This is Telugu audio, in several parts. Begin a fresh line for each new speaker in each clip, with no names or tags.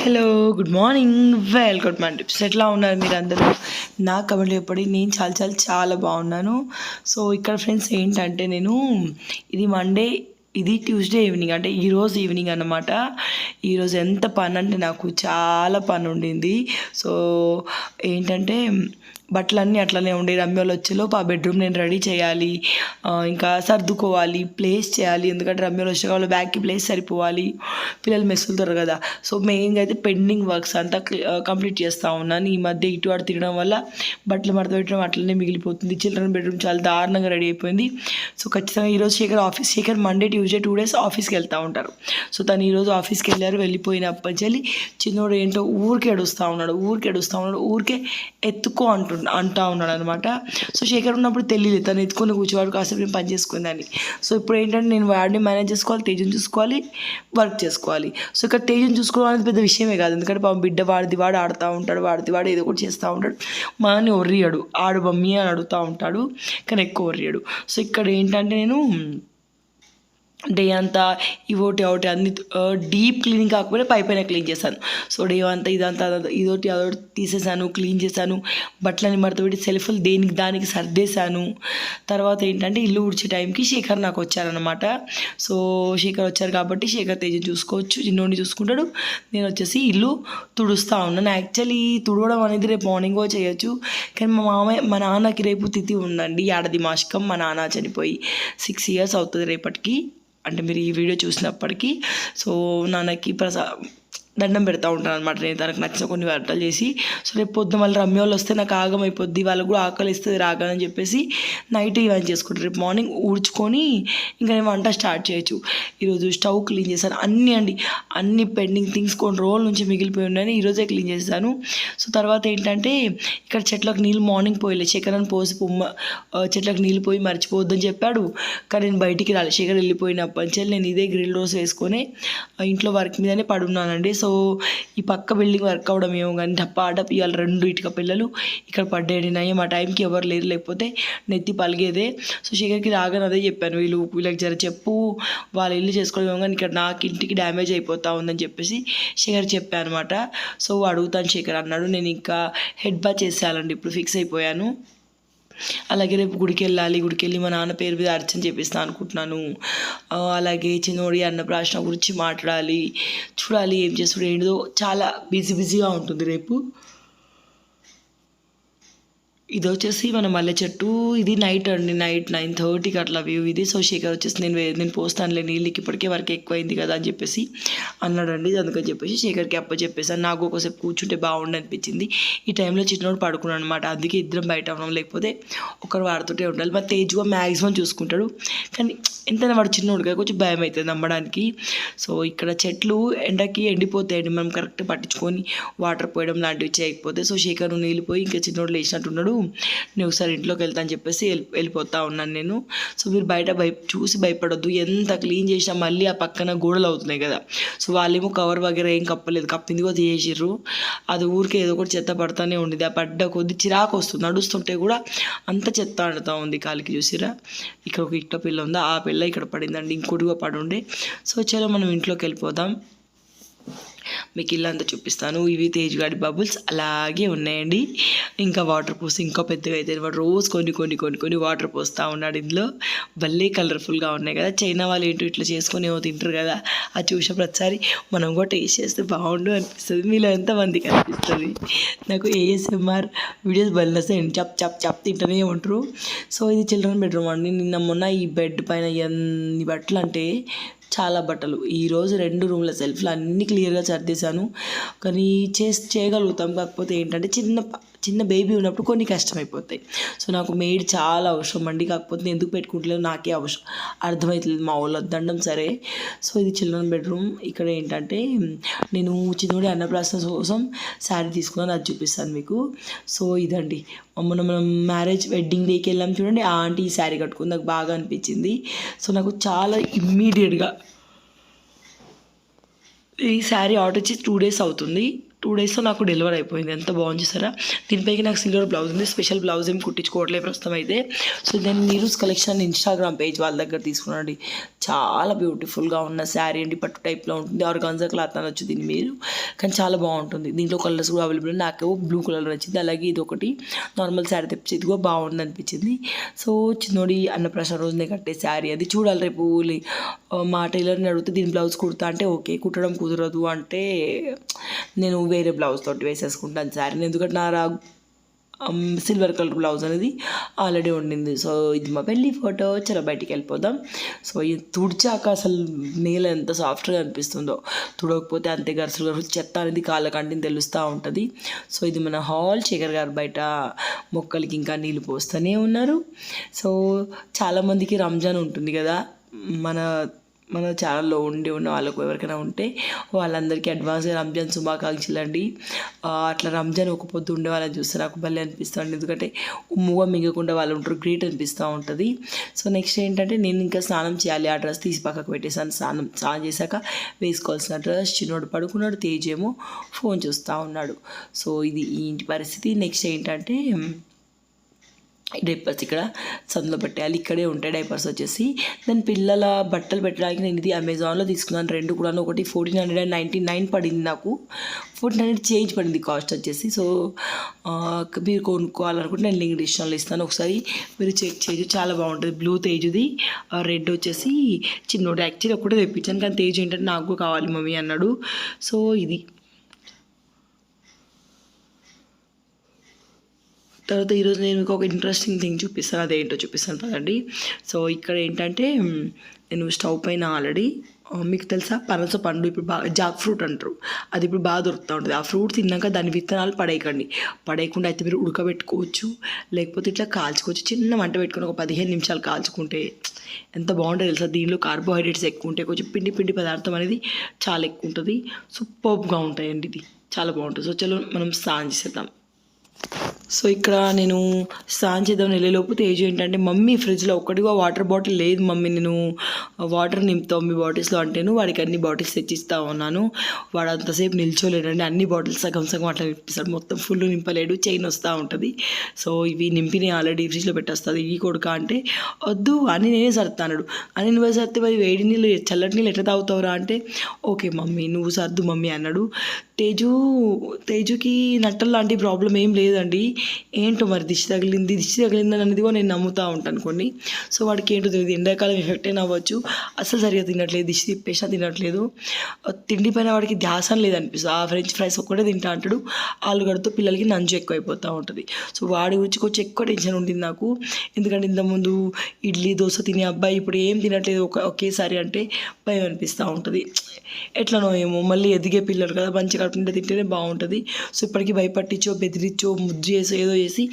Hello, good morning, welcome my tips. ఎట్లా ఉన్నారు మీరు అందరూ? నా కమెంట్లు చెప్పండి. నేను చాలా చాలా చాలా బాగున్నాను. సో ఇక్కడ ఫ్రెండ్స్ ఏంటంటే ఇది మండే, ఇది ట్యూస్డే ఈవినింగ్, అంటే ఈరోజు ఈవినింగ్ అన్నమాట. ఈరోజు ఎంత పని అంటే నాకు చాలా పని ఉండింది. సో ఏంటంటే బట్టలన్నీ అట్లనే ఉండే. రమ్యోళ్ళు వచ్చేలోపు ఆ బెడ్రూమ్ నేను రెడీ చేయాలి, ఇంకా సర్దుకోవాలి, ప్లేస్ చేయాలి. ఎందుకంటే రమ్యోళ్ళు వచ్చే వాళ్ళు బ్యాగ్కి ప్లేస్ సరిపోవాలి, పిల్లలు మెసులుతారు కదా. సో మెయిన్గా అయితే పెండింగ్ వర్క్స్ అంతా కంప్లీట్ చేస్తూ ఉన్నాను. ఈ మధ్య ఇటు అటు తిరగడం వల్ల బట్టలు మడత పెట్టడం అట్లనే మిగిలిపోతుంది. చిల్డ్రన్ బెడ్రూమ్ చాలా దారుణంగా రెడీ అయిపోయింది. సో ఖచ్చితంగా ఈరోజు శేఖర్ మండే ట్యూస్డే 2 days ఆఫీస్కి వెళ్తూ ఉంటారు. సో తను ఈరోజు ఆఫీస్కి వెళ్ళారు. వెళ్ళిపోయినప్పటి నుంచి చిన్నోడు ఏంటో ఊరికే ఏడుస్తూ ఉన్నాడు, ఊరికే ఎత్తుకో అంటూ ఉన్నాడు అనమాట. సో శేఖర్ ఉన్నప్పుడు తెలియలేదు, తను ఎత్తుకొని కూర్చోవాడు, కాసేపు నేను పని చేసుకుందని. సో ఇప్పుడు ఏంటంటే నేను వాడిని మేనేజ్ చేసుకోవాలి, తేజుని చూసుకోవాలి, వర్క్ చేసుకోవాలి. సో ఇక్కడ తేజుని చూసుకోవడం అనేది పెద్ద విషయమే కాదు, ఎందుకంటే పాపం బిడ్డ వాడిది వాడు ఆడుతూ ఉంటాడు, వాడు ఏదో ఒకటి చేస్తూ ఉంటాడు. మనని ఒర్రియాడు, ఆడు మమ్మీ అని అడుగుతూ ఉంటాడు, కానీ ఎక్కువ ఒర్రియాడు. సో ఇక్కడ ఏంటంటే నేను డే అంతా ఇవోటి ఒకటి అన్ని డీప్ క్లీనింగ్ కాకపోతే పైన క్లీన్ చేశాను. సో డే అంతా ఇదంతా అదొకటి తీసేసాను, క్లీన్ చేశాను. బట్టలని మడతపెట్టి సెల్ఫ్లు దానికి సర్దేశాను. తర్వాత ఏంటంటే ఇల్లు ఉడిచే టైంకి శేఖర్ నాకు వచ్చారనమాట. సో శేఖర్ వచ్చారు కాబట్టి శేఖర్ తేజ చూసుకోవచ్చు, చిన్నోడిని చూసుకుంటాడు, నేను వచ్చేసి ఇల్లు తుడుస్తూ ఉన్నాను. యాక్చువల్లీ తుడవడం అనేది రేపు మార్నింగో చేయొచ్చు, కానీ మా నాన్నకి రేపు తిథి ఉందండి, ఏడాది మాసికం. మా నాన్న చనిపోయి 6 years అవుతుంది రేపటికి, అంటే మీరు ఈ వీడియో చూసినప్పటికీ. సో నాన్నకి దండం పెడతా ఉంటాను అనమాట నేను, తనకు నచ్చిన కొన్ని వంటలు చేసి. సో రేపు పొద్దున మళ్ళీ రమ్యోళ్ళు వస్తే నాకు ఆగమైపోద్ది, వాళ్ళకు కూడా ఆకలి ఇస్తుంది రాగాలని చెప్పేసి నైట్ ఇవన్నీ చేసుకుంటారు. రేపు మార్నింగ్ ఊడ్చుకొని ఇంకా నేను వంట స్టార్ట్ చేయొచ్చు. ఈరోజు స్టవ్ క్లీన్ చేశాను, అన్ని పెండింగ్ థింగ్స్ కొన్ని రోజుల నుంచి మిగిలిపోయి ఉన్నాయని ఈరోజే క్లీన్ చేశాను. సో తర్వాత ఏంటంటే ఇక్కడ చెట్లకు నీళ్ళు మార్నింగ్ పోయలే, శేఖరని పోసి చెట్లకు నీళ్ళు పోయి మర్చిపోవద్దని చెప్పాడు, కానీ నేను బయటికి రాలేదు. శేఖర్ వెళ్ళిపోయినప్పటి నుంచి నేను ఇదే గ్రిల్ రోస్ వేసుకొని ఇంట్లో వర్క్ మీదనే పడున్నానండి. సో ఈ పక్క బిల్డింగ్ వర్క్ అవ్వడం ఏమో కానీ డప్పాడప్ ఇవాళ 2 ఇటుక పిల్లలు ఇక్కడ పడ్డాయి. నయ్యం మా టైంకి ఎవరు లేరు, లేకపోతే నెత్తి పలిగేదే. సో శేఖర్కి రాగానే అదే చెప్పాను, వీళ్ళకి జర చెప్పు, వాళ్ళ ఇల్లు చేసుకోవడం కానీ ఇక్కడ నాకు ఇంటికి డ్యామేజ్ అయిపోతా ఉందని చెప్పేసి శేఖర్ చెప్పాను అనమాట. సో అడుగుతాను శేఖర్ అన్నాడు. నేను ఇంకా హెడ్ బాత్ చేసేయాలండి, ఇప్పుడు ఫిక్స్ అయిపోయాను. అలాగే రేపు గుడికి వెళ్ళి మా నాన్న పేరు మీద అర్చన చేపిస్తాను అనుకుంటున్నాను. అలాగే చిన్నోడి అన్నప్రాసన గురించి చూడాలి ఏం చేస్తాడు ఏంటో, చాలా బిజీగా ఉంటుంది రేపు. ఇది వచ్చేసి మన మల్లె చెట్టు, ఇది నైట్ 9:30కి అట్లా వ్యూ ఇది. సో శేఖర్ వచ్చేసి నేను పోస్తానులే నీళ్ళకి, ఇప్పటికే వరకు ఎక్కువైంది కదా అని చెప్పేసి అన్నాడండి. అందుకని చెప్పేసి శేఖర్కి చెప్పేసాను. నాకు ఒకసేపు కూర్చుంటే బాగుండు అనిపించింది. ఈ టైంలో చిన్నోడు పడుకున్నాడు అనమాట, అందుకే ఇద్దరం బయట ఉన్నాం, లేకపోతే ఒకరు వాడుతుంటే ఉండాలి. మా తేజుగా మ్యాక్సిమం చూసుకుంటాడు, కానీ ఎంతైనా వాడు చిన్నోడుగా కొంచెం భయం అవుతుంది నమ్మడానికి. సో ఇక్కడ చెట్లు ఎండకి ఎండిపోతాయండి, మనం కరెక్ట్ పట్టించుకొని వాటర్ పోయడం లాంటివి చేయకపోతే. సో శేఖర్ నీళ్ళు పోయి ఇంకా చిన్నోడు లేచినట్టున్నాడు, నేను ఒకసారి ఇంట్లోకి వెళ్తా అని చెప్పేసి వెళ్ళిపోతా ఉన్నాను నేను. సో మీరు చూసి భయపడొద్దు, ఎంత క్లీన్ చేసినా మళ్ళీ ఆ పక్కన గోడలు అవుతున్నాయి కదా. సో వాళ్ళేమో కవర్ వగేరా ఏం కప్పలేదు, కప్పింది కూడా తీసేసిర్రు. అది ఊరికే ఏదో ఒకటి చెత్త పడుతూనే ఉండేది. ఆ పడ్డ కొద్ది చిరాకు వస్తుంది, నడుస్తుంటే కూడా అంత చెత్త ఆడుతూ ఉంది కాలికి. చూసిరా ఇక్కడ ఒక ఇట్ట పిల్ల ఉందా, ఆ పిల్ల ఇక్కడ పడిందండి, ఇంకోటిగా పడుండే. సో చలో మనం ఇంట్లోకి వెళ్ళిపోదాం, మీకు ఇల్లంతా చూపిస్తాను. ఇవి తేజ్గాడి బబుల్స్ అలాగే ఉన్నాయండి. ఇంకా వాటర్ పోసి ఇంకా పెద్దగా అయితే వాడు రోజు కొన్ని వాటర్ పోస్తూ ఉన్నాడు. ఇందులో భలే కలర్ఫుల్గా ఉన్నాయి కదా. చైనా వాళ్ళు ఏంటో ఇట్లా చేసుకొని ఏమో తింటారు కదా, అది చూసిన ప్రతిసారి మనం కూడా టేస్ట్ చేస్తే బాగుండు అనిపిస్తుంది. మీలో ఎంతమందికి అనిపిస్తుంది? నాకు ASMR వీడియోస్ బల్లసేయండి, చప్ తింటూనే ఉంటారు. సో ఇది చిల్డ్రన్ బెడ్రూమ్ అండి. మొన్న ఈ బెడ్ పైన ఎన్ని బట్టలు అంటే చాలా బట్టలు. ఈరోజు 2 రూమ్ల సెల్ఫ్లు అన్నీ క్లియర్గా సర్దేశాను, కానీ చేయగలుగుతాం. కాకపోతే ఏంటంటే చిన్న బేబీ ఉన్నప్పుడు కొన్ని కష్టమైపోతాయి. సో నాకు మెయిడ్ చాలా అవసరం అండి, కాకపోతే నేను ఎందుకు పెట్టుకుంటలేదు నాకే అర్థమవుతుంది, మా వాళ్ళు వద్దండం సరే. సో ఇది చిల్డ్రన్ బెడ్రూమ్. ఇక్కడ ఏంటంటే నేను చిన్నోడి అన్నప్రాసన కోసం శారీ తీసుకున్నాను, అది చూపిస్తాను మీకు. సో ఇదండి, మనం మ్యారేజ్ వెడ్డింగ్ డేకి వెళ్ళాం చూడండి, ఆ ఆంటీ ఈ శారీ కట్టుకుంది, నాకు బాగా అనిపించింది. సో నాకు చాలా ఇమ్మీడియట్గా ఈ శారీ ఆర్డర్ ఇచ్చి 2 days అవుతుంది. 2 డేస్లో నాకు డెలివరీ అయిపోయింది. ఎంత బాగుంది చూసారా. దీనిపైకి నాకు సిల్వర్ బ్లౌజ్ ఉంది. స్పెషల్ బ్లౌజ్ ఏం కుట్టించుకోవట్లేదు ప్రస్తుతం అయితే. సో నేను నీరూస్ కలెక్షన్ ఇన్స్టాగ్రామ్ పేజ్ వాళ్ళ దగ్గర తీసుకున్నాండి. చాలా బ్యూటిఫుల్గా ఉన్న శారీ అండి. పట్టు టైప్లో ఉంటుంది. ఆర్గాన్జా క్లాత్ అనొచ్చు దీన్ని మీరు, కానీ చాలా బాగుంటుంది. దీంట్లో కలర్స్ కూడా అవైలబుల్. నాకు బ్లూ కలర్ నచ్చింది. అలాగే ఇది ఒకటి నార్మల్ శారీ తెప్పించి ఇది కూడా బాగుంది అనిపించింది. సో చిన్నోడి అన్నప్రాసన రోజునే కట్టే శారీ అది. చూడాలి రేపు మా టైలర్ని అడిగితే దీని బ్లౌజ్ కుడతా అంటే ఓకే, కుట్టడం కుదరదు అంటే నేను వేరే బ్లౌజ్ తోటి వేసేసుకుంటాను శారీని. ఎందుకంటే నా సిల్వర్ కలర్ బ్లౌజ్ అనేది ఆల్రెడీ ఉండింది. సో ఇది మా పెళ్ళి ఫోటో. చలో బయటికి వెళ్ళిపోదాం. సో ఇది తుడిచాక అసలు నేల ఎంత సాఫ్ట్గా అనిపిస్తుందో, తుడవకపోతే అంతే గరుసులు చెత్త అనేది కాళ్ళకంటిని తెలుస్తూ ఉంటుంది. సో ఇది మన హాల్. శేఖర్ గారు బయట మొక్కలకి ఇంకా నీళ్ళు పోస్తూనే ఉన్నారు. సో చాలామందికి రంజాన్ ఉంటుంది కదా, మన ఛానల్లో ఉన్న వాళ్ళకు ఎవరికైనా ఉంటే వాళ్ళందరికీ అడ్వాన్స్గా రంజాన్ శుభాకాంక్షలు అండి. అట్లా రంజాన్ ఒక పొద్దు ఉండే వాళ్ళని చూస్తే నాకు భలే అనిపిస్తుంది. ఎందుకంటే ఉమ్ముగా మిగకుండా వాళ్ళు ఉంటారు, గ్రేట్ అనిపిస్తూ ఉంటుంది. సో నెక్స్ట్ ఏంటంటే నేను ఇంకా స్నానం చేయాలి. ఆ డ్రెస్ తీసి పక్కకు పెట్టేసాను. స్నానం చేశాక వేసుకోవాల్సిన డ్రెస్. చిన్నోడు పడుకున్నాడు, తేజేమో ఫోన్ చూస్తూ ఉన్నాడు. సో ఇది ఈ ఇంటి పరిస్థితి. నెక్స్ట్ ఏంటంటే డైపర్స్ ఇక్కడ సందులో పెట్టేయాలి. ఇక్కడే ఉంటాయి డైపర్స్ వచ్చేసి. దాని పిల్లల బట్టలు పెట్టడానికి నేను ఇది అమెజాన్లో తీసుకున్నాను. రెండు కూడా ఒకటి 1499 పడింది నాకు. 1400 చేంజ్ పడింది కాస్ట్ వచ్చేసి. సో మీరు కొనుక్కోవాలనుకుంటే నేను లింక్ డిస్క్రిప్షన్లో ఇస్తాను, ఒకసారి మీరు చెక్ చేయొచ్చు. చాలా బాగుంటుంది. బ్లూ తేజుది, రెడ్ వచ్చేసి చిన్నోడు. యాక్చువల్లీ ఒకటే తెప్పించాను, కానీ తేజు ఏంటంటే నాకు కావాలి మమ్మీ అన్నాడు. సో ఇది తర్వాత ఈరోజు నేను మీకు ఒక ఇంట్రెస్టింగ్ థింగ్ చూపిస్తాను. అదేంటో చూపిస్తాను పదండి. సో ఇక్కడ ఏంటంటే నేను స్టవ్ పైన ఆల్రెడీ మీకు తెలుసా పనస పండు ఇప్పుడు బాగా జాక్ ఫ్రూట్ అంటారు, అది ఇప్పుడు బాగా దొరుకుతూ ఉంటుంది. ఆ ఫ్రూట్ తిన్నాక దాని విత్తనాలు పడేయకుండా అయితే మీరు ఉడకబెట్టుకోవచ్చు, లేకపోతే ఇట్లా కాల్చుకోవచ్చు. చిన్న మంట పెట్టుకుని ఒక 15 నిమిషాలు కాల్చుకుంటే ఎంత బాగుంటుంది తెలుసా. దీనిలో కార్బోహైడ్రేట్స్ ఎక్కువ ఉంటాయి, కొంచెం పిండి పదార్థం అనేది చాలా ఎక్కువ ఉంటుంది. సూపర్గా ఉంటాయండి. ఇది చాలా బాగుంటుంది. సో చలో మనం స్నానం చేసేద్దాం. సో ఇక్కడ నేను స్నానం చేద్దాం వెళ్ళేలోపు తేజు ఏంటంటే మమ్మీ ఫ్రిడ్జ్లో ఒక్కటిగా వాటర్ బాటిల్ లేదు మమ్మీ, నేను వాటర్ నింపుతావు మీ బాటిల్స్లో అంటేను వాడికి అన్ని బాటిల్స్ తెచ్చిస్తా ఉన్నాను. వాడు అంతసేపు నిల్చోలేడండి, అన్ని బాటిల్స్ సగం అట్లా నింపిస్తాడు, మొత్తం ఫుల్ నింపలేడు, చైన్ వస్తూ ఉంటుంది. సో ఇవి నింపిని ఆల్రెడీ ఫ్రిడ్జ్లో పెట్టేస్తుంది. ఈ కొడుక అంటే వద్దు అని నేనే సర్తాడు. అని నువ్వే సర్తే మరి వేడి నీళ్ళు చల్లటి నీళ్ళు ఎట్లా తాగుతావురా అంటే ఓకే మమ్మీ నువ్వు సర్దు మమ్మీ అన్నాడు. తేజుకి నట్టలు లాంటి ప్రాబ్లం ఏం లేదండి. ఏంటో మరి దిష్టి తగిలింది అనేది కూడా నేను నమ్ముతూ ఉంటాను కొన్ని. సో వాడికి ఏంటో తెలియదు, ఎండాకాలం ఎఫెక్ట్ అయినా అవ్వచ్చు. అసలు సరిగ్గా తినట్లేదు, దిష్టి తిప్పేసినా తినట్లేదు. తిండి పైన వాడికి ధ్యాసం లేదనిపిస్తుంది. ఆ ఫ్రెంచ్ ఫ్రైస్ ఒక్కటే తింటా అంటాడు. ఆలుగడ్డతో పిల్లలకి నంచు ఎక్కువ అయిపోతూ ఉంటుంది. సో వాడి గురించి కొంచెం ఎక్కువ టెన్షన్ ఉంటుంది నాకు. ఎందుకంటే ఇంతకుముందు ఇడ్లీ దోశ తినే అబ్బాయి ఇప్పుడు ఏం తినట్లేదు ఒకేసారి అంటే భయం అనిపిస్తూ ఉంటుంది. ఎట్లనో ఏమో మళ్ళీ ఎదిగే పిల్లలు కదా, మంచిగా కడుపుంటే తింటేనే బాగుంటుంది. సో ఇప్పటికీ భయపట్టించో బెదిరించో ముద్దు చేసో ఏదో చేసి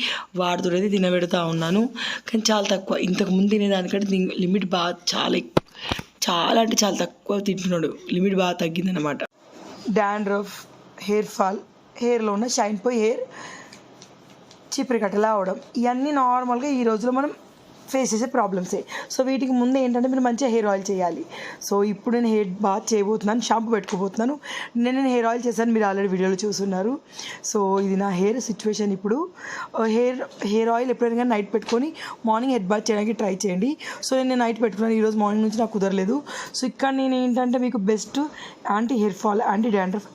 వాడుతోనైతే తినబెడతా ఉన్నాను. కానీ చాలా తక్కువ, ఇంతకుముందు తినేదానికంటే లిమిట్ బాగా చాలా అంటే చాలా తక్కువ తింటున్నాడు. లిమిట్ బాగా తగ్గిందనమాట. డాండ్రఫ్, హెయిర్ ఫాల్, హెయిర్లో ఉన్న షైన్ పోయి హెయిర్ చీపురు కట్టలా అవడం, ఇవన్నీ నార్మల్గా ఈ రోజులో మనం ఫేస్ చేసే ప్రాబ్లమ్సే. సో వీటికి ముందు ఏంటంటే మీరు మంచిగా హెయిర్ ఆయిల్ చేయాలి. సో ఇప్పుడు నేను హెయిర్ బాత్ చేయబోతున్నాను, షాంపూ పెట్టుకోబోతున్నాను. నేను హెయిర్ ఆయిల్ చేశాను, మీరు ఆల్రెడీ వీడియోలో చూస్తున్నారు. సో ఇది నా హెయిర్ సిచ్యువేషన్. ఇప్పుడు హెయిర్ ఆయిల్ ఎప్పుడైనా కానీ నైట్ పెట్టుకొని మార్నింగ్ హెడ్ బాత్ చేయడానికి ట్రై చేయండి. సో నేను నైట్ పెట్టుకున్నాను, ఈరోజు మార్నింగ్ నుంచి నాకు కుదరలేదు. సో ఇక్కడ నేను ఏంటంటే మీకు best anti hair fall, anti dandruff,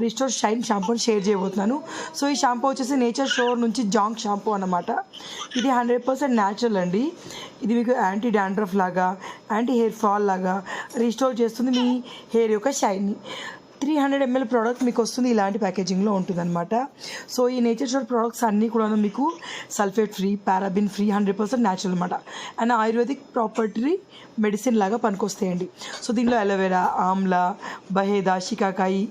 restore shine షాంపూని షేర్ చేయబోతున్నాను. సో ఈ షాంపూ వచ్చేసి నేచర్ షోర్ నుంచి జాంగ్ షాంపూ అన్నమాట. ఇది 100% న్యాచురల్ అండి. ఇది మీకు యాంటీ డాండ్రఫ్ లాగా, యాంటీ హెయిర్ ఫాల్ లాగా రిస్టోర్ చేస్తుంది మీ హెయిర్ యొక్క షైన్ని. 300 ml ప్రోడక్ట్ మీకు వస్తుంది, ఇలాంటి ప్యాకేజింగ్లో ఉంటుందన్నమాట. సో ఈ నేచర్ షోర్ ప్రోడక్ట్స్ అన్నీ కూడా మీకు sulphate free, paraben free, 100% natural అనమాట. అండ్ ఆయుర్వేదిక్ ప్రాపర్టీ మెడిసిన్ లాగా పనికొస్తాయండి. సో దీనిలో అలోవెరా, ఆమ్లా, బహేదా, షికాకాయి,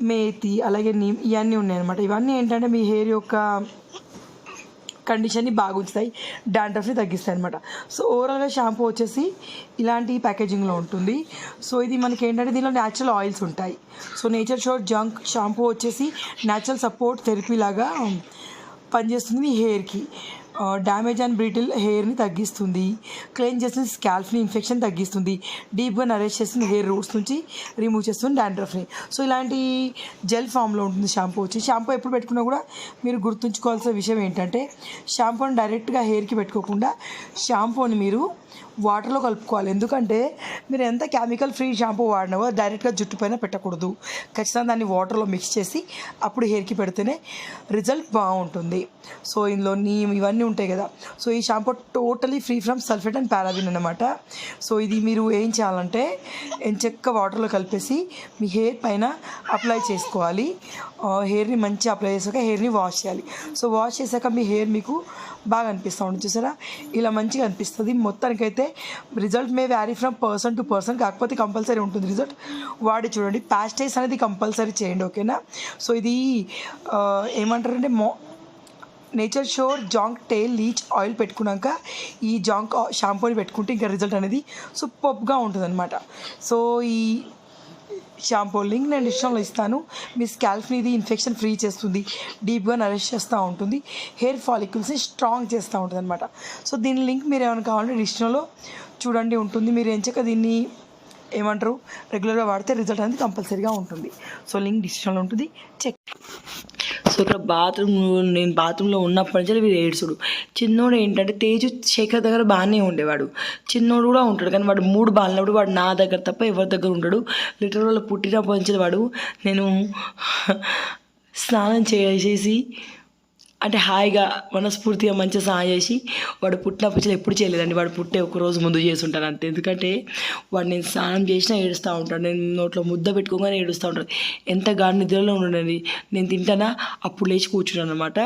మేతి, అలాగే నీమ్, ఇవన్నీ ఉన్నాయన్నమాట. ఇవన్నీ ఏంటంటే మీ హెయిర్ యొక్క కండిషన్ని బాగా ఉంచుతాయి, డాండ్రఫ్ని తగ్గిస్తాయి అనమాట. సో ఓవరాల్గా షాంపూ వచ్చేసి ఇలాంటి ప్యాకేజింగ్లో ఉంటుంది. సో ఇది మనకి ఏంటంటే దీనిలో న్యాచురల్ ఆయిల్స్ ఉంటాయి. సో నేచర్ షోర్ జంక్ షాంపూ వచ్చేసి న్యాచురల్ సపోర్ట్ థెరపీ లాగా పనిచేస్తుంది మీ హెయిర్కి. డ్యామేజ్ అండ్ బ్రిటిల్ హెయిర్ని తగ్గిస్తుంది, క్లీన్ చేస్తుంది, స్కాల్ఫ్ని ఇన్ఫెక్షన్ తగ్గిస్తుంది, డీప్గా నరేష్ చేస్తుంది, హెయిర్ రూట్స్ నుంచి రిమూవ్ చేస్తుంది డాండ్రఫ్ని. సో ఇలాంటి జెల్ ఫామ్లో ఉంటుంది షాంపూ వచ్చి. షాంపూ ఎప్పుడు పెట్టుకున్నా కూడా మీరు గుర్తుంచుకోవాల్సిన విషయం ఏంటంటే షాంపూని డైరెక్ట్గా హెయిర్కి పెట్టుకోకుండా షాంపూని మీరు వాటర్లో కలుపుకోవాలి. ఎందుకంటే మీరు ఎంత కెమికల్ ఫ్రీ షాంపూ వాడినావో డైరెక్ట్గా జుట్టు పైన పెట్టకూడదు. ఖచ్చితంగా దాన్ని వాటర్లో మిక్స్ చేసి అప్పుడు హెయిర్కి పెడితేనే రిజల్ట్ బాగుంటుంది. సో ఇందులో నీమ్ ఇవన్నీ ఉంటాయి కదా. సో ఈ shampoo totally free from sulphate and paraben అనమాట. సో ఇది మీరు ఏం చేయాలంటే ఎంచక్క వాటర్లో కలిపేసి మీ హెయిర్ పైన అప్లై చేసుకోవాలి. హెయిర్ని మంచిగా అప్లై చేసాక హెయిర్ని వాష్ చేయాలి. సో వాష్ చేశాక మీ హెయిర్ మీకు బాగా అనిపిస్తూ ఉంటుంది, చూసారా ఇలా మంచిగా అనిపిస్తుంది. మొత్తానికైతే result may vary from person to person, కాకపోతే కంపల్సరీ ఉంటుంది రిజల్ట్. వాడి చూడండి, ప్యాస్టైజ్ అనేది కంపల్సరీ చేయండి, ఓకేనా. సో ఇది ఏమంటారంటే నేచర్ షోర్ జాంక్ టెయిల్ లీచ్ ఆయిల్ పెట్టుకున్నాక ఈ జాంక్ షాంపూని పెట్టుకుంటే ఇంకా రిజల్ట్ అనేది సూపర్గా ఉంటుంది అనమాట. సో ఈ షాంపూ లింక్ నేను డిస్క్రిప్షన్లో ఇస్తాను. మీ స్కాల్ఫ్ని ఇది ఇన్ఫెక్షన్ ఫ్రీ చేస్తుంది, డీప్గా నరిష్ చేస్తూ ఉంటుంది, హెయిర్ ఫాలికల్స్ని స్ట్రాంగ్ చేస్తూ ఉంటుంది అనమాట. సో దీని లింక్ మీరు ఏమైనా కావాలంటే డిస్క్రిప్షన్లో చూడండి ఉంటుంది. మీరు ఎంచక దీన్ని ఏమంటారు రెగ్యులర్గా వాడితే రిజల్ట్ అనేది కంపల్సరీగా ఉంటుంది. సో లింక్ డిస్క్రిప్షన్లో ఉంటుంది, చెక్. సో ఇక్కడ నేను బాత్రూంలో ఉన్నప్పటి నుంచి వీడు ఏడ్చుడు. చిన్నోడు ఏంటంటే తేజు శేఖర్ దగ్గర బాగానే ఉండేవాడు, చిన్నోడు కూడా ఉంటాడు, కానీ వాడు మూడు బాలినప్పుడు వాడు నా దగ్గర తప్ప ఎవరి దగ్గర ఉండడు. లిటరల్ వాళ్ళు పుట్టినప్పటి నుంచి వాడు నేను స్నానం చేసేసి అంటే హాయిగా మనస్ఫూర్తిగా మంచిగా స్నానం చేసి వాడు పుట్టినప్పుడు ఎప్పుడు చేయలేదండి. వాడు పుట్టే ఒక రోజు ముందు చేసి ఉంటాను అంతే. ఎందుకంటే వాడు నేను స్నానం చేసినా ఏడుస్తూ ఉంటాడు, నేను నోట్లో ముద్ద పెట్టుకోగానే ఏడుస్తూ ఉంటాడు. ఎంత గాడి నిద్రలో ఉండడండి, నేను తింటానా అప్పుడు లేచి కూర్చున్నాను అనమాట.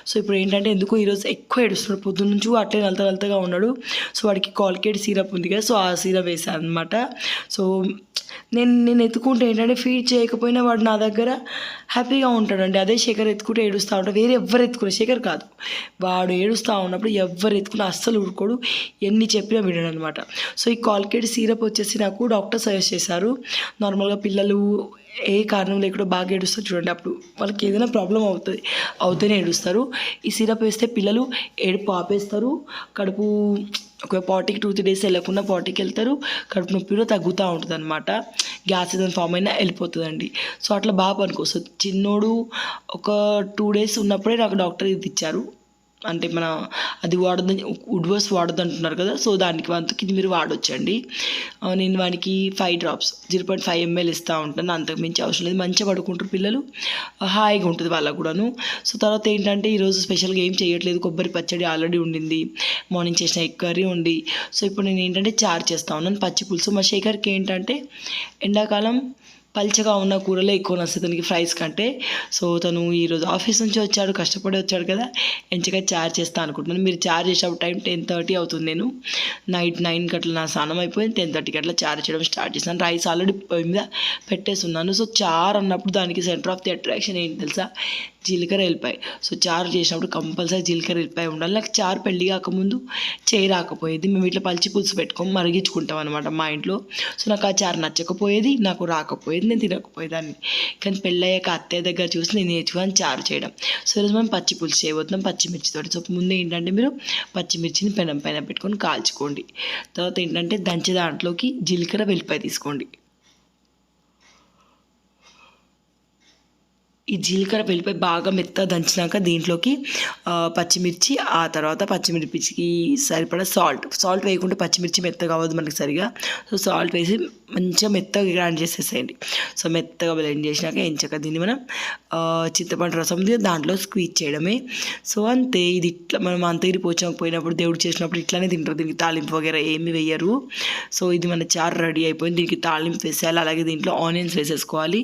సో ఇప్పుడు ఏంటంటే ఎందుకో ఈరోజు ఎక్కువ ఏడుస్తున్నాడు, పొద్దున్న నుంచి అట్లే నలతగా ఉన్నాడు. సో వాడికి కాల్కేట్ సిరప్ ఉంది కదా, సో ఆ సిరప్ వేసాను అనమాట. సో నేను ఎత్తుకుంటే ఏంటంటే ఫీడ్ చేయకపోయినా వాడు నా దగ్గర హ్యాపీగా ఉంటాడండి. అదే శేఖర్ ఎత్తుకుంటే ఏడుస్తూ ఉంటాడు, వేరే ఎవరు ఎత్తుకునే శేఖర్ కాదు, వాడు ఏడుస్తూ ఉన్నప్పుడు ఎవరు ఎత్తుకున్నా అస్సలు ఊరుకోడు, ఎన్ని చెప్పినా వినడు అనమాట. సో ఈ కాల్కేట్ సిరప్ వచ్చేసి నాకు డాక్టర్ సజెస్ట్ చేశారు. నార్మల్గా పిల్లలు ఏ కారణం లేకుండా బాగా ఏడుస్తారు చూడండి, అప్పుడు వాళ్ళకి ఏదైనా ప్రాబ్లం అవుతూనే ఏడుస్తారు. ఈ సిరప్ వేస్తే పిల్లలు ఏడుపు ఆపేస్తారు, కడుపు ఒక పాటికి 2-3 days వెళ్ళకుండా పాటికి వెళ్తారు, కడుపు నొప్పి కూడా తగ్గుతూ ఉంటుంది అనమాట, గ్యాస్ ఏదైనా ఫామ్ అయినా వెళ్ళిపోతుందండి. సో అట్లా బాగా పనికొస్తుంది. చిన్నోడు ఒక 2 days ఉన్నప్పుడే నాకు డాక్టర్ ఇది ఇచ్చారు, అంటే మన అది వాడద్దని వుడ్వర్స్ వాడద్దు అంటున్నారు కదా, సో దానికి వంతుకి ఇది మీరు వాడొచ్చండి. నేను వానికి 5 drops 0.5 ml ఇస్తూ ఉంటాను, అంతకు మించి అవసరం లేదు. మంచిగా పడుకుంటారు పిల్లలు, హాయిగా ఉంటుంది వాళ్ళకు కూడాను. సో తర్వాత ఏంటంటే ఈరోజు స్పెషల్గా ఏం చేయట్లేదు, కొబ్బరి పచ్చడి ఆల్రెడీ ఉండింది, మార్నింగ్ చేసిన ఎగ్ కర్రీ ఉంది. సో ఇప్పుడు నేను ఏంటంటే చారు చేస్తూ ఉన్నాను, పచ్చి పులుసు. మా శేఖర్కి ఏంటంటే ఎండాకాలం పల్చగా ఉన్న కూరలే ఎక్కువ నచ్చుతుంది తనకి ఫ్రైస్ కంటే. సో తను ఈరోజు ఆఫీస్ నుంచి వచ్చాడు, కష్టపడి వచ్చాడు కదా, ఎంచగా చార్జ్ చేస్తా అనుకుంటున్నాను. మీరు చార్జ్ చేసేప్పుడు టైం 10:30 అవుతుంది. నేను నైట్ 9 అట్లా నా స్నానం అయిపోయింది, 10:30 అట్లా చార్జ్ చేయడం స్టార్ట్ చేశాను. రైస్ ఆల్రెడీ పొయ్యి మీద పెట్టేస్తున్నాను. సో చార్ అన్నప్పుడు దానికి సెంటర్ ఆఫ్ ది అట్రాక్షన్ ఏంటి తెలుసా, జీలకర్ర వెల్లిపాయ. సో చారు చేసినప్పుడు కంపల్సరీ జీలకర్ర వెల్లిపాయ ఉండాలి. నాకు చారు పెళ్ళి కాకముందు రాకపోయేది, మేము ఇట్లా పల్చి పులుసు పెట్టుకొని మరిగించుకుంటాం అనమాట మా ఇంట్లో. సో నాకు ఆ చారు నచ్చకపోయేది, నాకు రాకపోయేది, నేను తినకపోయేదాన్ని. కానీ పెళ్ళయ్యాక అత్తయ్య దగ్గర చూసి నేను నేర్చుకుని చారు చేయడం. సో ఈరోజు మనం పచ్చి పులుసు చేయబోతున్నాం పచ్చిమిర్చితో. సో ముందు ఏంటంటే మీరు పచ్చిమిర్చిని పెనం పైన పెట్టుకొని కాల్చుకోండి. తర్వాత ఏంటంటే దంచే దాంట్లోకి జీలకర్ర వెల్లిపాయ తీసుకోండి. ఈ జీలకర్ర వెల్లిపాయ బాగా మెత్తగా దంచినాక దీంట్లోకి పచ్చిమిర్చి, ఆ తర్వాత పచ్చిమిర్చికి సరిపడా సాల్ట్ వేయకుంటే పచ్చిమిర్చి మెత్తగా అవ్వదు మనకి సరిగా. సో సాల్ట్ వేసి మంచిగా మెత్తగా గ్రైండ్ చేసేసేయండి. సో మెత్తగా బ్లెండ్ చేసినాక ఎంచక దీన్ని మనం చింతపండు రసం దాంట్లో స్క్వీజ్ చేయడమే. సో అంతే, ఇది ఇట్లా మనం అంతగిరి పోయినప్పుడు దేవుడు చేసినప్పుడు ఇట్లానే తింటారు, దీనికి తాలింపు వగేరా ఏమి వేయరు. సో ఇది మన చారు రెడీ అయిపోయింది, దీనికి తాలింపు వేసేయాలి, అలాగే దీంట్లో ఆనియన్స్ వేసేసుకోవాలి.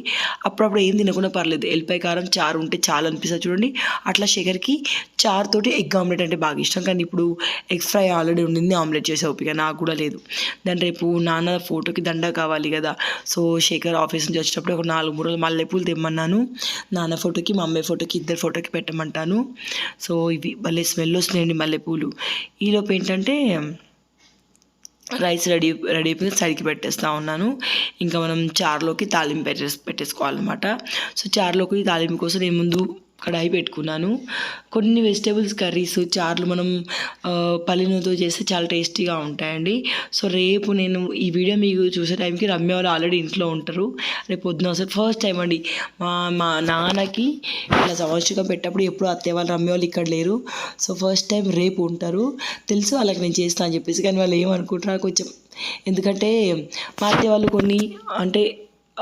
అప్పుడప్పుడు ఏం తినకుండా పర్లేదు, ఎల్లిపాయ కారం చారు ఉంటే చాలా అనిపిస్తుంది చూడండి. అట్లా శేఖర్కి చారుతోటి ఎగ్ ఆమ్లెట్ అంటే బాగా ఇష్టం, కానీ ఇప్పుడు ఎగ్ ఫ్రై ఆల్రెడీ ఉండింది, ఆమ్లెట్ చేసే ఓపిక నాకు కూడా లేదు. దాని రేపు నాన్న ఫోటోకి దండ కావాలి కదా. సో శేఖర్ ఆఫీస్ నుంచి వచ్చేటప్పుడు ఒక 4 మూరలు మల్లెపూలు తెమ్మన్నాను, నాన్న ఫోటోకి మా అమ్మాయి ఫోటోకి ఇద్దరు ఫోటోకి పెట్టమంటాను. సో ఇవి భలే స్మెల్ వస్తున్నాయండి మల్లెపూలు. ఈలోపు ఏంటంటే రైస్ రెడీ అయిపోయి సైడ్కి పెట్టేస్తూ ఉన్నాను. ఇంకా మనం చారులోకి తాలింపు పెట్టేసుకోవాలన్నమాట. సో చారులోకి తాలింపు కోసం నేను ముందు కడాయి పెట్టుకున్నాను. కొన్ని వెజిటేబుల్స్ కర్రీస్ చారులు మనం పల్లి నూనెతో చేస్తే చాలా టేస్టీగా ఉంటాయండి. సో రేపు నేను ఈ వీడియో మీకు చూసే టైంకి రమ్య వాళ్ళు ఆల్రెడీ ఇంట్లో ఉంటారు. రేపు పొద్దున వస్తారు. ఫస్ట్ టైం అండి మా నాన్నకి ఇలా సంవత్సరం పెట్టినప్పుడు ఎప్పుడు అత్తయ్య వాళ్ళు రమ్య వాళ్ళు ఇక్కడ లేరు. సో ఫస్ట్ టైం రేపు ఉంటారు. తెలుసు వాళ్ళకి నేను చేస్తాను అని చెప్పేసి, కానీ వాళ్ళు ఏమనుకుంటారు కొంచెం, ఎందుకంటే మా అత్తయ్య వాళ్ళు కొన్ని అంటే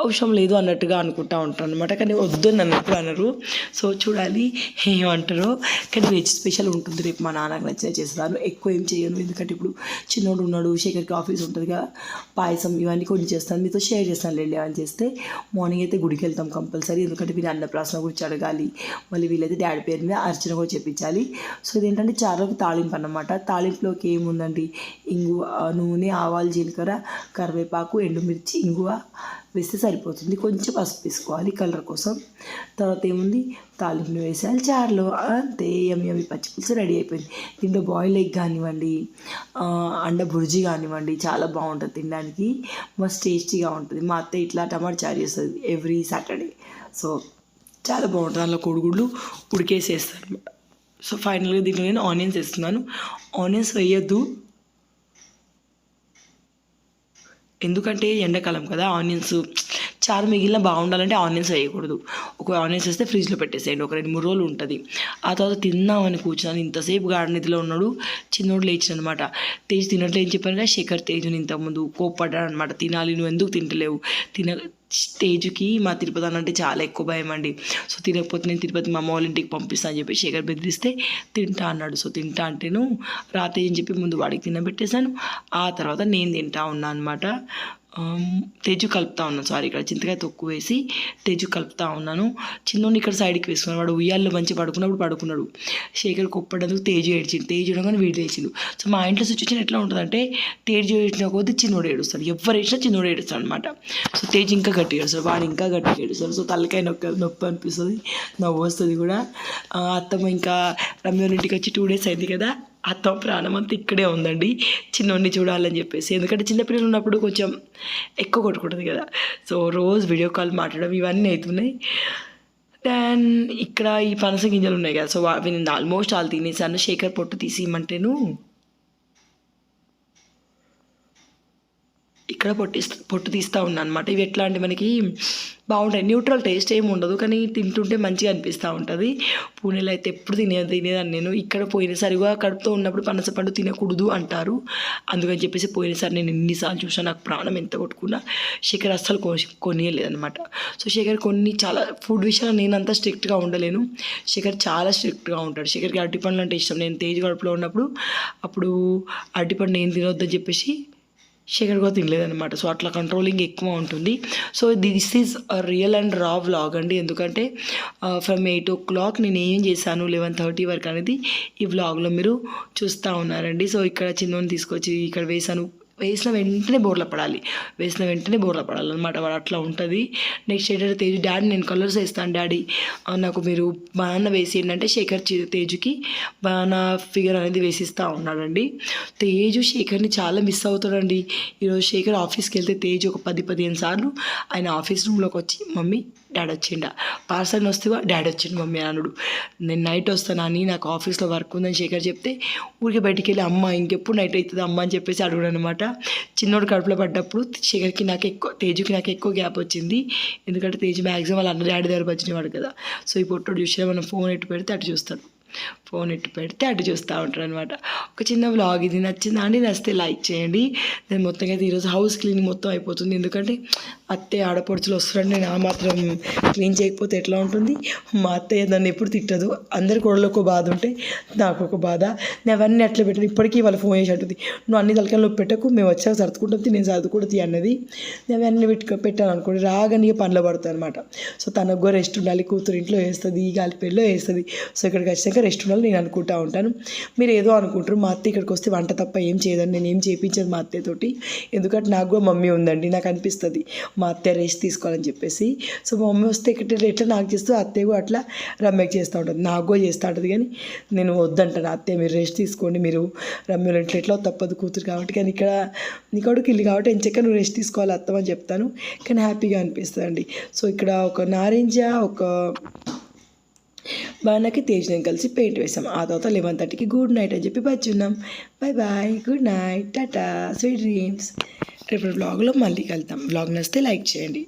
అవసరం లేదు అన్నట్టుగా అనుకుంటా ఉంటాను అనమాట. కానీ వద్దు నన్ను ఎప్పుడు అనరు. సో చూడాలి ఏమంటారో. కానీ వెజ్ స్పెషల్ ఉంటుంది రేపు. మా నాన్నకు నచ్చిన చేస్తాను, ఎక్కువ ఏం చేయను. ఎందుకంటే ఇప్పుడు చిన్నోడు ఉన్నాడు, శేఖర్కి ఆఫీస్ ఉంటుంది కదా, పాయసం ఇవన్నీ కొన్ని చేస్తాను, మీతో షేర్ చేస్తాను లేండి. అని చేస్తే మార్నింగ్ అయితే గుడికి వెళ్తాం కంపల్సరీ. ఎందుకంటే వీళ్ళు అన్నప్రాసన గురించి అడగాలి, మళ్ళీ వీళ్ళైతే డాడీ పేరు మీద అర్చన కూడా చెప్పించాలి. సో ఇదేంటంటే చారులోకి తాలింపు అన్నమాట. తాలింపులోకి ఏముందండి, ఇంగువ, నూనె, ఆవాలు, జీలకర్ర, కరివేపాకు, ఎండుమిర్చి, ఇంగువ వేస్తే సరిపోతుంది. కొంచెం పసుపు వేసుకోవాలి కలర్ కోసం. తర్వాత ఏముంది, తాలింపుని వేసేయాలి చారులో, అంతే. యమ్మి పచ్చిపులుసు రెడీ అయిపోయింది. దీంట్లో బాయిల్ ఎగ్ కానివ్వండి, అండ బుర్జీ కానివ్వండి, చాలా బాగుంటుంది తినడానికి, మస్తు టేస్టీగా ఉంటుంది. మా అత్త ఇట్లా టమాటా చారు చేస్తుంది ఎవ్రీ సాటర్డే. సో చాలా బాగుంటుంది. అందులో కోడిగుడ్లు ఉడికేసేస్తాను అనమాట. సో ఫైనల్గా దీంట్లో నేను ఆనియన్స్ వేస్తున్నాను. ఆనియన్స్ వేయద్దు, ఎందుకంటే ఎండాకాలం కదా, ఆనియన్స్ చారు మిగిలిన బాగుండాలంటే ఆనియన్స్ వేయకూడదు. ఒక ఆనియన్స్ వేస్తే ఫ్రిడ్జ్లో పెట్టేసేయండి, ఒక 2-3 రోజులు ఉంటుంది. ఆ తర్వాత తిందామని కూర్చున్నాను, ఇంతసేపు గార్డెన్లో ఉన్నాడు. చిన్నోడు లేచిన అనమాట. తేజ్ తినట్లే అని చెప్పాను కదా, శేఖర్ తేజుని ఇంతకుముందు కోప్పడ్డాడు అనమాట. తినాలి, నువ్వు ఎందుకు తింటలేవు. తేజుకి మా తిరుపతి అంటే చాలా ఎక్కువ భయం అండి. సో తినకపోతే నేను తిరుపతి మా అమ్మ వాళ్ళ ఇంటికి పంపిస్తాను అని చెప్పి శేఖర్ బెదిరిస్తే తింటా అన్నాడు. సో తింటా అంటేను రాత్రి అని చెప్పి ముందు వాడికి తినబెట్టేశాను. ఆ తర్వాత నేను తింటా ఉన్నా అనమాట. తేజు కలుపుతా ఉన్నాను, సారీ, ఇక్కడ చింతకాయ తొక్కు వేసి తేజు కలుపుతా ఉన్నాను. చిన్నోడిని ఇక్కడ సైడ్కి వేసుకున్నాడు. వాడు ఉయ్యాల్లో మంచి పడుకున్నాడు. శేఖర్ కొప్పడందుకు తేజు ఏడ్చిండు. తేజు ఉండగానే వీడు ఏడ్చిండు. సో మా ఇంట్లో సిచ్యువేషన్ ఎట్లా ఉంటుందంటే, తేజు ఏడ్చిన కొద్దీ చిన్నోడు ఏడుస్తాడు, ఎవరు ఏడ్చినా చిన్నోడు ఏడుస్తాడు అనమాట. సో తేజు ఇంకా గట్టిగా ఏడుస్తాడు, వాడు ఇంకా గట్టిగా ఏడుస్తాడు. సో తలకాయ నొప్పి అనిపిస్తుంది, నవ్వు వస్తుంది కూడా. అత్తమ్మ ఇంకా రమ్య ఇంటికి వచ్చి 2 days అయింది కదా, అత్త ప్రాణం అంతా ఇక్కడే ఉందండి, చిన్నోడిని చూడాలని చెప్పేసి. ఎందుకంటే చిన్నపిల్లలు ఉన్నప్పుడు కొంచెం ఎక్కువ కొట్టుకుంటుంది కదా. సో రోజు వీడియో కాల్ మాట్లాడడం ఇవన్నీ అవుతున్నాయి. దెన్ ఇక్కడ ఈ పనస గింజలు ఉన్నాయి కదా, సో అవి నేను ఆల్మోస్ట్ వాళ్ళు తినేసాను. శేఖర్ పొట్టు తీసి ఇమ్మంటేను ఇక్కడ పొట్టు తీస్తూ ఉన్నాను అనమాట. ఇవి ఎట్లా అంటే మనకి బాగుంటాయి, న్యూట్రల్ టేస్ట్ ఏమి ఉండదు, కానీ తింటుంటే మంచిగా అనిపిస్తూ ఉంటుంది. పూణేలో అయితే ఎప్పుడు తినేదాన్ని నేను. ఇక్కడ పోయినసారిగా కడుపుతో ఉన్నప్పుడు పనసపండు తినకూడదు అంటారు, అందుకని చెప్పేసి పోయినసారి నేను ఎన్నిసార్లు చూసాను, నాకు ప్రాణం ఎంత కొట్టుకున్నా. శేఖర్ అస్సలు కొనియలేదనమాట. సో శేఖర్ చాలా ఫుడ్ విషయాలు నేను అంతా స్ట్రిక్ట్గా ఉండలేను, శేఖర్ చాలా స్ట్రిక్ట్గా ఉంటాడు. శేఖర్కి అరటిపండ్లు అంటే ఇష్టం. నేను తేజ్ కడుపులో ఉన్నప్పుడు అప్పుడు అరటిపండు నేను తినొద్దని చెప్పేసి శేఖర్ కూడా తినలేదనమాట. సో అట్లా కంట్రోలింగ్ ఎక్కువ ఉంటుంది. So this is real and రా వ్లాగ్ అండి. ఎందుకంటే ఫ్రమ్ 8 o'clock నేను ఏం చేశాను 11:30 వరకు అనేది ఈ వ్లాగ్లో మీరు చూస్తూ ఉన్నారండి. సో ఇక్కడ చిన్నోని తీసుకొచ్చి ఇక్కడ వేసిన వెంటనే బోర్ల పడాలి అనమాట. వాడు అట్లా ఉంటుంది. నెక్స్ట్ ఏంటంటే తేజు, డాడీ నేను కలర్స్ వేస్తాను డాడీ, నాకు మీరు బనానా వేసేయండి అంటే శేఖర్ తేజుకి బనానా ఫిగర్ అనేది వేసిస్తూ ఉన్నాడండి. తేజు శేఖర్ని చాలా మిస్ అవుతాడండి. ఈరోజు శేఖర్ ఆఫీస్కి వెళ్తే తేజు ఒక 10-15 సార్లు ఆయన ఆఫీస్ రూమ్లోకి వచ్చి, మమ్మీ డాడీ వచ్చిండా, పార్సల్ వస్తేవా డాడీ వచ్చిండు మమ్మీ అనుడు. నేను నైట్ వస్తానని నాకు ఆఫీస్లో వర్క్ ఉందని శేఖర్ చెప్తే ఊరికి బయటికి వెళ్ళి అమ్మ ఇంకెప్పుడు నైట్ అవుతుంది అమ్మ అని చెప్పేసి అడుగుడు అనమాట. చిన్నోడు కడుపులో పడ్డప్పుడు శేఖర్కి తేజుకి నాకు ఎక్కువ గ్యాప్ వచ్చింది. ఎందుకంటే తేజు మ్యాక్సిమం వాళ్ళ అన్న డాడీ దగ్గర వచ్చినవాడు కదా. సో ఈ పొట్టోడు చూసినా మనం ఫోన్ ఎట్టు పెడితే అటు చూస్తాడు, చూస్తూ ఉంటారు అనమాట. ఒక చిన్న వ్లాగ్ ఇది. నచ్చిందా అండి? నచ్చితే లైక్ చేయండి. నేను మొత్తంగా అయితే ఈరోజు హౌస్ క్లీనింగ్ మొత్తం అయిపోతుంది. ఎందుకంటే అత్తయ్య ఆడపడుచులు వస్తున్నాడు, నేను ఆ మాత్రం క్లీన్ చేయకపోతే ఎట్లా ఉంటుంది. మా అత్తయ్య దాన్ని ఎప్పుడు తిట్టదు. అందరి కోడలకు ఒక బాధ ఉంటే నాకు ఒక బాధ. నేను అవన్నీ అట్లా పెట్టాను. ఇప్పటికీ వాళ్ళు ఫోన్ చేసి అంటుంది, నువ్వు అన్ని తలకాయలు పెట్టకు, మేము వచ్చాక సర్దుకుంటాం, నేను సర్దుకుంటుంది అన్నది. నేను అవన్నీ పెట్టాను అనుకోండి, రాగానే పనిలో పడుతుంది అనమాట. సో తనకు కూడా రెస్ట్ ఉండాలి, కూతురు ఇంట్లో వేస్తుంది, ఈ గాలిపేరులో వేస్తుంది. సో ఇక్కడికి వచ్చాక రెస్ట్ ఉండాలి నేను అనుకుంటా ఉంటాను. మీరు ఏదో అనుకుంటారు, మా అత్త ఇక్కడికి వస్తే వంట తప్ప ఏం చేయదని. నేను ఏం చేయించదు మా అత్తయ్యతోటి, ఎందుకంటే నాకు కూడా మమ్మీ ఉందండి. నాకు అనిపిస్తుంది మా అత్తయ్య రెస్ట్ తీసుకోవాలని చెప్పేసి. సో మా మమ్మీ వస్తే ఎట్లా నాకు చేస్తూ అత్తయ్య కూడా అట్లా రమ్యకి చేస్తూ ఉంటుంది, నాకు కూడా చేస్తూ ఉంటుంది. కానీ నేను వద్దంటాను, అత్తయ్య మీరు రెస్ట్ తీసుకోండి, మీరు రమ్యలో ఎట్లా తప్పదు కూతురు కాబట్టి. కానీ ఇక్కడ నీ కొడుకు ఇల్లు కాబట్టి ఎంచక్క నువ్వు రెస్ట్ తీసుకోవాలి అత్తమని చెప్తాను. కానీ హ్యాపీగా అనిపిస్తుంది అండి. సో ఇక్కడ ఒక నారింజ, ఒక బాణకి తేజ్ నేను కలిసి పెయింట్ వేసాం. ఆ తర్వాత 11:30కి గుడ్ నైట్ అని చెప్పి బజ్జున్నాం. Bye bye, good night, tata, sweet dreams. రేపు బ్లాగ్లో మళ్ళీ కలుద్దాం. బ్లాగ్ నచ్చితే లైక్ చేయండి.